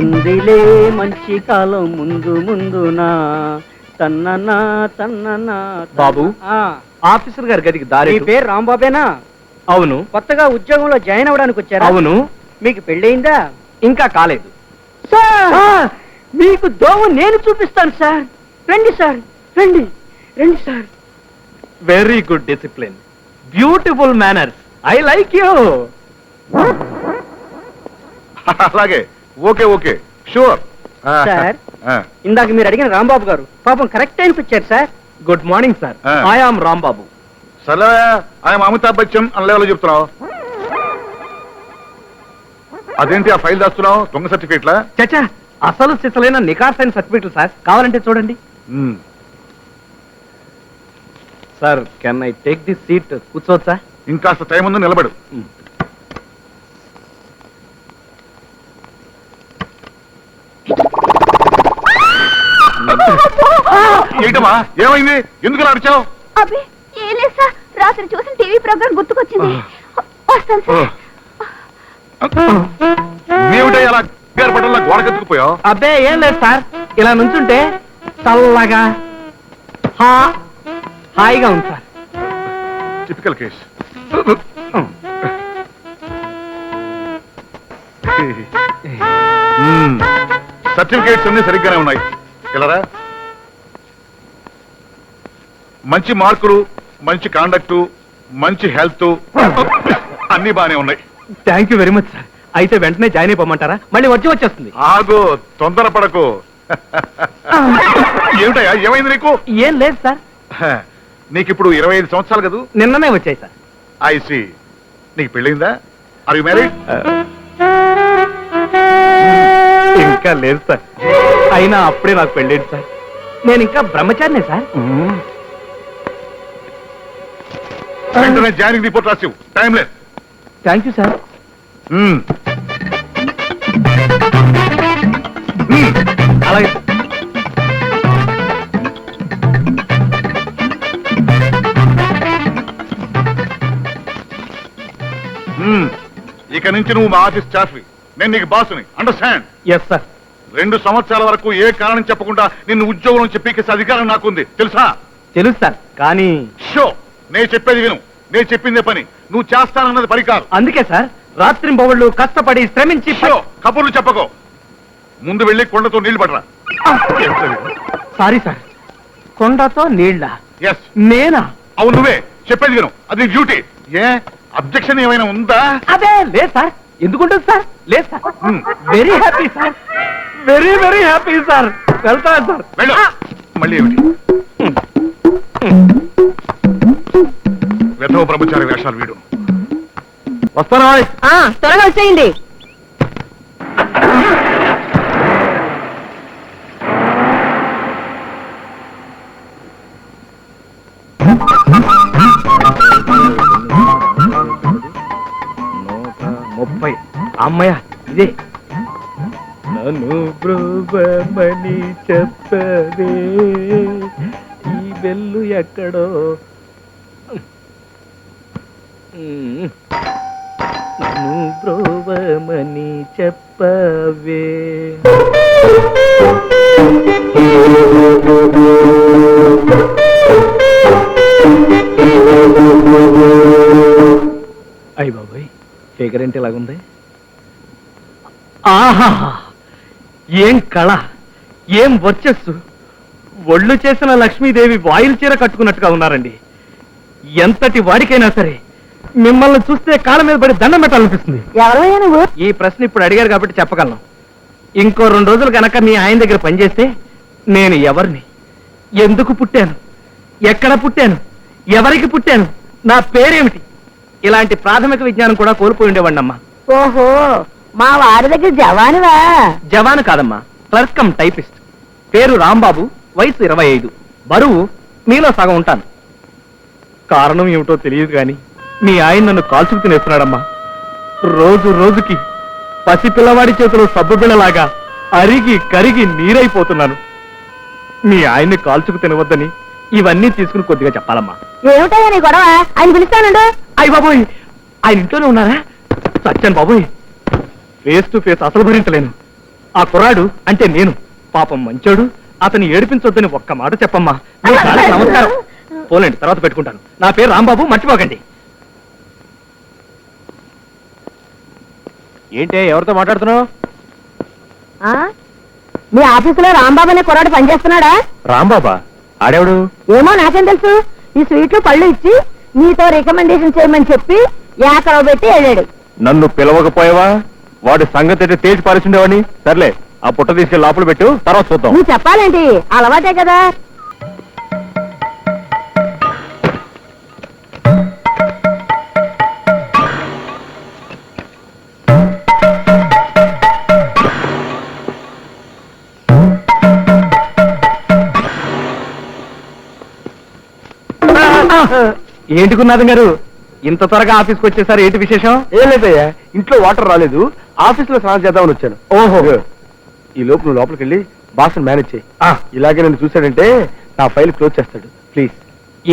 ఉందిలే మంచి కాలం ముందు ముందునా తన్ననా తన్ననా. బాబు, ఆఫీసర్ గారి గదికి దారి. మీ పేరు రాంబాబేనా? అవును. కొత్తగా ఉద్యోగంలో జాయిన్ అవ్వడానికి వచ్చారా? అవును. మీకు పెళ్ళయిందా? ఇంకా కాలేదు సార్. మీకు దోవ నేను చూపిస్తాను సార్. రండి సార్, రండి రండి sir. Very good discipline, beautiful manners, I like you. అలాగే, ఓకే ఓకే, షూర్. సార్, ఇందాక మీరు అడిగిన రాంబాబు గారు పాపం కరెక్ట్ టైంకి వచ్చారు sir. Good morning sir. I am Rambabu. సరే, ఆయన అమితాబ్ బచ్చన్ అన్న లెవెల్లో చెప్తున్నావు. అదేంటి ఆ ఫైల్ దాస్తున్నావు? దొంగ సర్టిఫికేట్లా? చచ్చా, అసలు సిసలైన నికార్సైన సర్టిఫికెట్లు సార్. కావాలంటే చూడండి. Sir, can I take this seat? కూర్చోవచ్చా? ఇంకాస్త టైం ఉంది, నిలబడు. ఏంటమ్మా, ఏమైంది? ఎందుకు అడిచావు? అబ్బే ఏం లేదు సార్, రాత్రి చూసిన టీవీ ప్రోగ్రామ్ గుర్తుకొచ్చింది. వస్తాను సార్. ఏమిటో అలా పట్టణంలో గోడకెత్తుకుపోయావు? అబ్బే ఏం లేదు సార్, ఇలా నుంచుంటే చల్లగా హాయిగా ఉంది సార్. Typical case. సర్టిఫికేట్స్ అన్ని సరిగ్గానే ఉన్నాయి. ఇలారా, మంచి మార్కులు, మంచి కాండక్టు, మంచి హెల్త్ అన్ని బానే ఉన్నాయి. Thank you very much sir. అయితే వెంటనే జాయిన్ అయిపోమంటారా? మళ్ళీ వచ్చేస్తుంది. ఆగు, తొందరపడకు. ఏమిటయ్యా, ఏమైంది నీకు? ఏం లేదు సార్. నీకు ఇప్పుడు 25 సంవత్సరాలు కదా? నిన్ననే వచ్చాయి సార్. ఐసి, నీకు పెళ్ళైందా? Are you married? ఇంకా లేదు సార్. అయినా అప్పుడే నాకు పెళ్ళేది సార్. నేను ఇంకా బ్రహ్మచారినే సార్. వెంటనే జాయినింగ్ రిపోర్ట్ రాసివు, టైం లేదు. Thank you sir. అలాగే సార్. ఇక నుంచి నువ్వు మా ఆఫీస్ స్టాఫ్, నేను నీకు బాసుని. అండర్స్టాండ్? Yes sir. 2 సంవత్సరాల వరకు ఏ కారణం చెప్పకుండా నిన్ను ఉద్యోగం నుంచి పీకేసే అధికారం నాకుంది, తెలుసా? తెలుసు సార్, కానీ షో, నేను చెప్పేది విను. నేను చెప్పిందే పని, నువ్వు చేస్తానన్నది పని కాదు. అందుకే సార్ రాత్రింబవళ్ళు కష్టపడి శ్రమించి. షో, కబుర్లు చెప్పకో. ముందు వెళ్ళి కొండతో నీళ్లు పడరా. సారీ సార్, కొండతో నీళ్ళ? ఎస్. నేనా? అవును, నువ్వే. చెప్పేది విను, అది డ్యూటీ. ఏ అబ్జెక్షన్ ఏమైనా ఉందా? అదే లేదు సార్. ఎందుకుంటుంది సార్? లేదు sir. Very happy sir, very very happy sir. వెళ్తాను సార్. వెళ్ళు. మళ్ళీ ఏమిటి వెధవ బ్రహ్మచారి వేషాలు వీడు. వస్తారా? త్వరగా వచ్చేయండి. అమ్మయ్య, ఇదే. నన్ను బ్రోబమని చెప్పదే, ఈ వెల్లు ఎక్కడో. నన్ను బ్రోబమని చెప్పవే. అయ్య బాబాయ్, ఫిగర్ ఏంటి ఇలాగుంది? ఆహా, ఏం కళ, ఏం వర్చస్సు. ఒళ్ళు చేసిన లక్ష్మీదేవి వాయిల్ చీర కట్టుకున్నట్టుగా ఉన్నారండి. ఎంతటి వాడికైనా సరే మిమ్మల్ని చూస్తే కాళ్ళ మీద పడి దండం పెట్టాలనిపిస్తుంది. ఎవరయ్యా నువ్వు? ఈ ప్రశ్న ఇప్పుడు అడిగారు కాబట్టి చెప్పగలను. ఇంకో 2 రోజులు కనుక మీ ఆయన దగ్గర పనిచేస్తే నేను ఎవరిని, ఎందుకు పుట్టాను, ఎక్కడ పుట్టాను, ఎవరికి పుట్టాను, నా పేరేమిటి, ఇలాంటి ప్రాథమిక విజ్ఞానం కూడా కోల్పోయి ఉండేవాడినమ్మా. ఓహో, మా వారి దగ్గర జవానువా? జవాను కాదమ్మా, క్లర్క్ కమ్ టైపిస్ట్. పేరు రాంబాబు, వయసు 25, బరువు మీలో సగం ఉంటాను. కారణం ఏమిటో తెలియదు కానీ మీ ఆయన నన్ను కాల్చుకు తినేస్తున్నాడమ్మా. రోజు రోజుకి పసిపిల్లవాడి చేతిలో సబ్బు బిళ్ళలాగా అరిగి కరిగి నీరైపోతున్నాను. మీ ఆయన్ని కాల్చుకు తినవద్దని ఇవన్నీ తీసుకుని కొద్దిగా చెప్పాలమ్మా. ఏమిటయ్యా నీ గొడవ? ఆయన పిలుస్తానండు. అయ్య బాబోయ్, ఆయన ఇంట్లోనే ఉన్నారా? సత్యాను బాబోయ్, ఫేస్ టు ఫేస్ అసలు భరించలేను. ఆ కుర్రాడు అంటే నేను పాపం మంచోడు, అతన్ని ఏడిపించొద్దని ఒక్క మాట చెప్పమ్మా. మీ కాళ్ళకి నమస్కారం. పోలేండి, తర్వాత పెట్టుకుంటాను. నా పేరు రాంబాబు, మర్చిపోకండి. ఏంటే ఎవరితో మాట్లాడుతున్నావు? మీ ఆఫీసులో రాంబాబు అనే కుర్రాడు పనిచేస్తున్నాడా? రాంబాబా? ఆడేవుడు? ఏమో నాకేం తెలుసు. ఈ స్వీట్లు పళ్ళు ఇచ్చి నీతో రికమెండేషన్ చేయమని చెప్పి ఏకరవ పెట్టి వెళ్ళాడు. నన్ను పిలవకపోయావా? వాడి సంగతి అయితే తేల్చి పారేసిండేవాడిని. సర్లే, ఆ పుట్ట తీసుకెళ్ళి లోపల పెట్టు, తర్వాత చూద్దాం. నువ్వు చెప్పాలేంటి, అలవాటే కదా. ఏంటి గురునాథం గారు, ఇంత త్వరగా ఆఫీస్కి వచ్చేసారు? ఏంటి విశేషం? ఏం లేదయ్యా, ఇంట్లో వాటర్ రాలేదు, ఆఫీస్ లో స్నానం చేద్దామని వచ్చాను. ఓహో. ఈ లోపు నువ్వు లోపలికి వెళ్ళి బాస్ మేనేజ్ చేయి. ఆ, ఇలాగే నన్ను చూశాడంటే నా ఫైల్ క్లోజ్ చేస్తాడు. ప్లీజ్.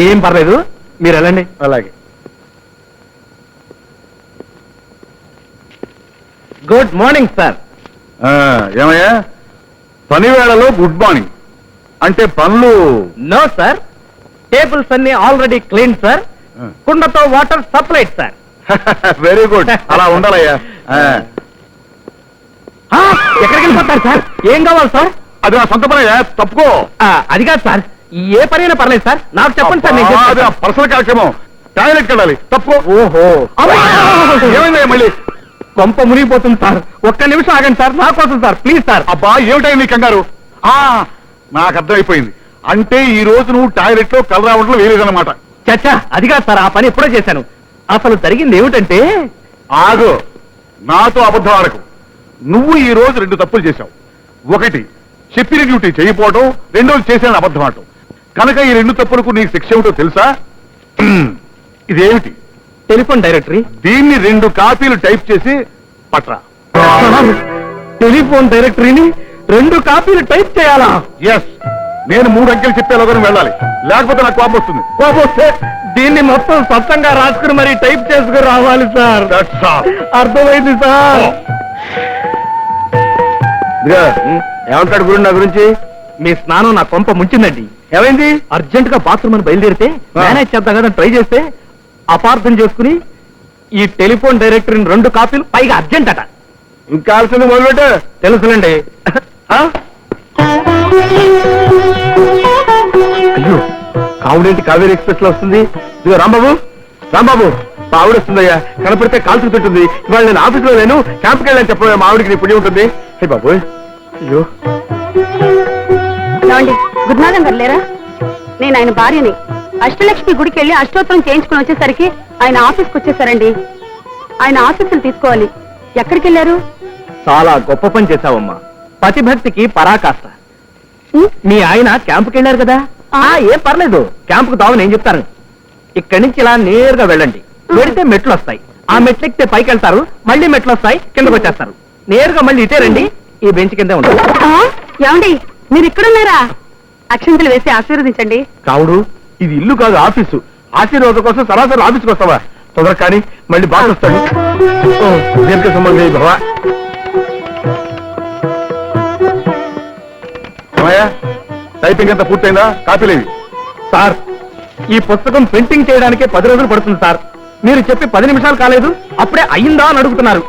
ఏం పర్లేదు, మీరు వెళ్ళండి. అలాగే. Good morning sir. ఏమయ్యా, పని వేళలో గుడ్ మార్నింగ్ అంటే పనులు? నో సార్, టేబుల్స్ అన్ని ఆల్రెడీ క్లీన్ సార్. కుండతో water supplied sir. Very good, అలా ఉండాలయ్యా. ఎక్కడికి వెళ్ళిపోతారు సార్? ఏం కావాలి సార్? అది నా సొంత పనయ్యా, తప్పుకో. అది కాదు సార్, ఏ పనైనా పర్లేదు సార్, నాకు చెప్పండి సార్. నేను అది చేస్తాను. పర్సనల్ కార్యక్రమం, టాయిలెట్కి వెళ్ళాలి, తప్పుకో. ఓహో. ఏమైందయ్యా మళ్ళీ? కొంప మునిగిపోతుంది సార్, ఒక్క నిమిషం ఆగండి సార్, నా కోసం సార్, ప్లీజ్ సార్. అబ్బా ఏమిటాయి నీ కంగారు? నాకు అర్థమైపోయింది. అంటే ఈ రోజు నువ్వు టాయిలెట్ లో కలర్ రావడంలో వేరేదన్నమాట. చచ్చా, అది కాదు సార్, ఆ పని ఎప్పుడో చేశాను. అసలు జరిగింది ఏమిటంటే, ఆగు, నాతో అబద్ధం ఆడకు. నువ్వు ఈ రోజు 2 తప్పులు చేశావు. ఒకటి, చెప్పిన డ్యూటీ చేయకపోవడం, రెండోది చేసిన అబద్ధం ఆడటం. కనుక ఈ 2 తప్పులకు నీకు శిక్ష ఏమిటో తెలుసా? ఇదేమిటి? Telephone directory. దీన్ని 2 కాపీలు టైప్ చేసి పట్రా. టెలిఫోన్ డైరెక్టరీని 2 కాపీలు టైప్ చేయాలా? ఎస్, నేను 3 అంకెలు చెప్పేలోగానే వెళ్ళాలి, లేకపోతే నాకు కోపం వస్తుంది. బాబోసే, దీన్ని మొత్తం స్వచ్ఛంగా రాసుకుని మరి టైప్ చేసుకుని రావాలి సార్. That's all. అర్థమైంది సార్. ఏమంటాడు గురు నా గురించి? మీ స్నానం నా కొంప ముంచిందండి. ఏమైంది? అర్జెంట్ గా బాత్రూమ్ అని బయలుదేరితే మేనేజ్ చేద్దాం కదా ట్రై చేస్తే అపార్థం చేసుకుని ఈ టెలిఫోన్ డైరెక్టరీని 2 కాపీలు, పైగా అర్జెంట్ అట. ఇంకా ఆల్సింది మొదలుపెట్టు. తెలుసులేండి. అయ్యో, కావుడేంటి కావేరీ ఎక్స్ప్రెస్ లో వస్తుంది? ఇదిగో రాంబాబు, రాంబాబు, మా ఆవిడ వస్తుందయ్యా, కనపడితే కాల్చుకు తింటుంది. ఇవాళ నేను ఆఫీస్ లో లేను, క్యాంప్కి వెళ్ళని చెప్పబోయే మా ఆవిడకి నీ పుణ్యం ఉంటుంది. హే బాబు, అయ్యో. గురునాథం గారు లేరా? నేను ఆయన భార్యని. అష్టలక్ష్మి గుడికి వెళ్ళి అష్టోత్తరం చేయించుకుని వచ్చేసరికి ఆయన ఆఫీస్కి వచ్చేసారండి. ఆయన ఆఫీసులు తీసుకోవాలి. ఎక్కడికి వెళ్ళారు? చాలా గొప్ప పని చేశావమ్మా, పతిభక్తికి పరాకాష్ట. మీ ఆయన క్యాంపుకి వెళ్ళారు కదా? ఏం పర్లేదు, క్యాంపుకు దావు నేను చెప్తాను. ఇక్కడి నుంచి ఇలా నేరుగా వెళ్ళండి, వెళితే మెట్లు వస్తాయి, ఆ మెట్లు ఎక్కితే పైకి వెళ్తారు, మళ్ళీ మెట్లు వస్తాయి, కిందకు వచ్చేస్తారు. నేరుగా మళ్ళీ ఇటే రండి, ఈ బెంచ్ కిందే ఉంటుంది. ఏమండి, మీరు ఇక్కడున్నారా? అక్షంతలు వేసి ఆశీర్వదించండి. కావుడు, ఇది ఇల్లు కాదు ఆఫీసు. ఆశీర్వాదం కోసం సరాసరి ఆఫీస్కి వస్తావా? తొందర కానీ, మళ్ళీ బాగా వస్తాడు. దీర్ఘ సంబంధం భవా. టైపింగ్ అంతా పూర్తయిందా? కాపీలేవి? సార్, ఈ పుస్తకం ప్రింటింగ్ చేయడానికి 10 రోజులు పడుతుంది సార్. మీరు చెప్పి 10 నిమిషాలు కాలేదు, అప్పుడే అయ్యిందా అని అడుగుతున్నారు.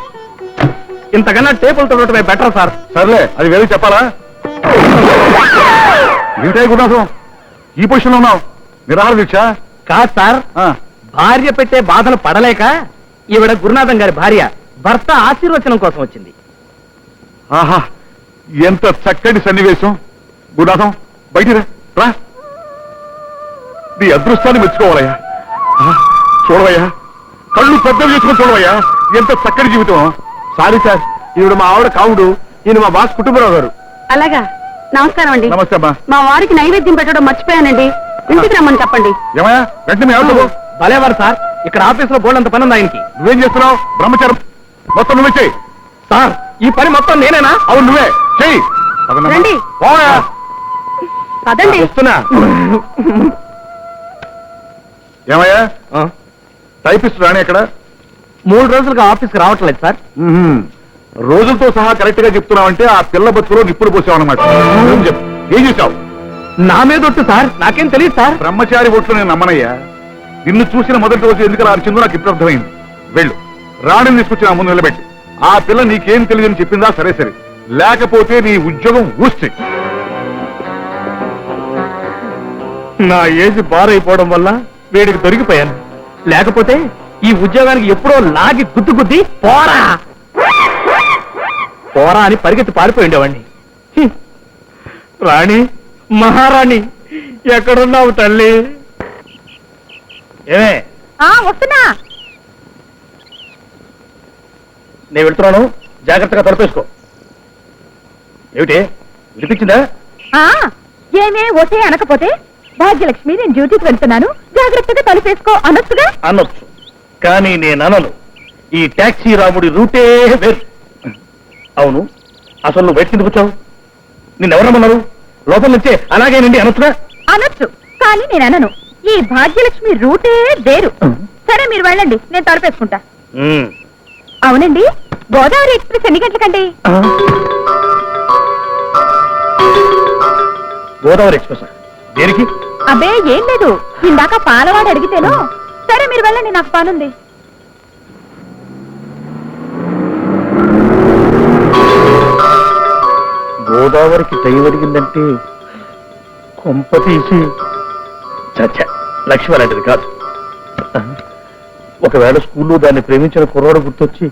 ఇంతకన్నా టేబుల్ తొడటమే బెటర్ సార్. సర్లే, అది వేరే చెప్పాలా? ఏమిటాయి గుణాసం, ఈ పొజిషన్ లో ఉన్నావు? నిరాహార దీక్ష? కాదు సార్, భార్య పెట్టే బాధలు పడలేక ఈవిడ గురునాథం గారి భార్య భర్త ఆశీర్వచనం కోసం వచ్చింది. ఆహా, ఎంత చక్కటి సన్నివేశం. గుణాథం, బయటిరా రా. నీ అదృష్టాన్ని మెచ్చుకోవాలయ్యా. చూడవయ్యా, కళ్ళు పెద్దవి చేసుకుని చూడవయ్యా, ఎంత చక్కటి జీవితం. సారీ సార్, ఈవిడ మా ఆవిడ కావుడు, ఈయన మా బాస్ కుటుంబరావు గారు. అలాగా, నమస్కారం అండి. నమస్తే అమ్మా. మా వారికి నైవేద్యం పెట్టడం మర్చిపోయానండి, ఇంటికి రమ్మని చెప్పండి. ఏమయ్యా, వెంటనే మీ ఆవిడతో. భలేవారు సార్, ఇక్కడ ఆఫీసులో బోల్డంత పని ఉంది ఆయనకి. నువ్వేం చేస్తున్నావు? బ్రహ్మచారం మొత్తం నువ్వే చెయ్యి. సార్, ఈ పని మొత్తం నేనేనా? అవును, నువ్వే చెయ్యి. రండి. పోయా. పదండి. వస్తున్నా. ఏమయ్యా, ఆ, టైపిస్ట్ రాని ఎక్కడ? 3 రోజులుగా ఆఫీస్కి రావట్లేదు సార్. రోజులతో సహా కరెక్ట్ గా చెప్తున్నావంటే ఆ పిల్ల బతుకులో నిప్పులు పోసావు అనమాట చెప్పు ఏం చేశావు? నా మీద ఒట్టు సార్, నాకేం తెలియదు సార్. బ్రహ్మచారి ఒట్లు నేను నమ్మనయ్యా. నిన్ను చూసిన మొదటి రోజు ఎందుకు అలా అరిచిందో నాకు ఇప్పుడు అర్థమైంది. వెళ్ళు, రాణిని తీసుకొచ్చి నా ముందు నిలబెట్టి ఆ పిల్ల నీకేం తెలియదని చెప్పిందా సరే సరే, లేకపోతే నీ ఉద్యోగం ఊస్తే. నా ఏజ్ బారైపోవడం వల్ల వీడికి దొరికిపోయాను. లేకపోతే ఈ ఉద్యోగానికి ఎప్పుడో లాగి గుద్ది పోరా పోరా అని పరిగెత్తి పారిపోయి ఉండేవాడిని. హ్మ్. రాణి, మహారాణి, ఎక్కడున్నావు తల్లి? ఏమే, వస్తున్నా. నేను వెళ్తున్నాను, జాగ్రత్తగా తలపేసుకో. ఏమిటి వినిపించిందా? ఏమే ఓటే అనకపోతే భాగ్యలక్ష్మి నేను డ్యూటీకి వెళ్తున్నాను, జాగ్రత్తగా తలుపేసుకో అనొచ్చుగా. అనొచ్చు, కానీ నేను అనను. ఈ టాక్సీ రాముడి రూటే వేరు. అవును, అసలు నువ్వు బయట కిందకు వచ్చావు? నిన్నెవరమ్మన్నారు? లోపల నుంచే అలాగేనండి అనొచ్చుగా. అనొచ్చు, కానీ నేను అనను. ఈ భాగ్యలక్ష్మి రూటే వేరు. సరే మీరు వెళ్ళండి, నేను తలుపేసుకుంటా. ఉమ్. అవునండి, గోదావరి ఎక్స్ప్రెస్ ఎన్ని గంటలకండి? గోదావరి ఎక్స్ప్రెస్ దేనికి? అబ్బే ఏం లేదు, ఇందాక పాలవాడు అడిగితేను. సరే మీరు వెళ్ళండి, నాకు పనుంది. గోదావరికి టైం అడిగిందంటే కొంప తీసి చచ్చ లక్ష్మి అలాంటిది కాదు. ఒకవేళ స్కూల్లో దాన్ని ప్రేమించిన కుర్రాడు గుర్తొచ్చి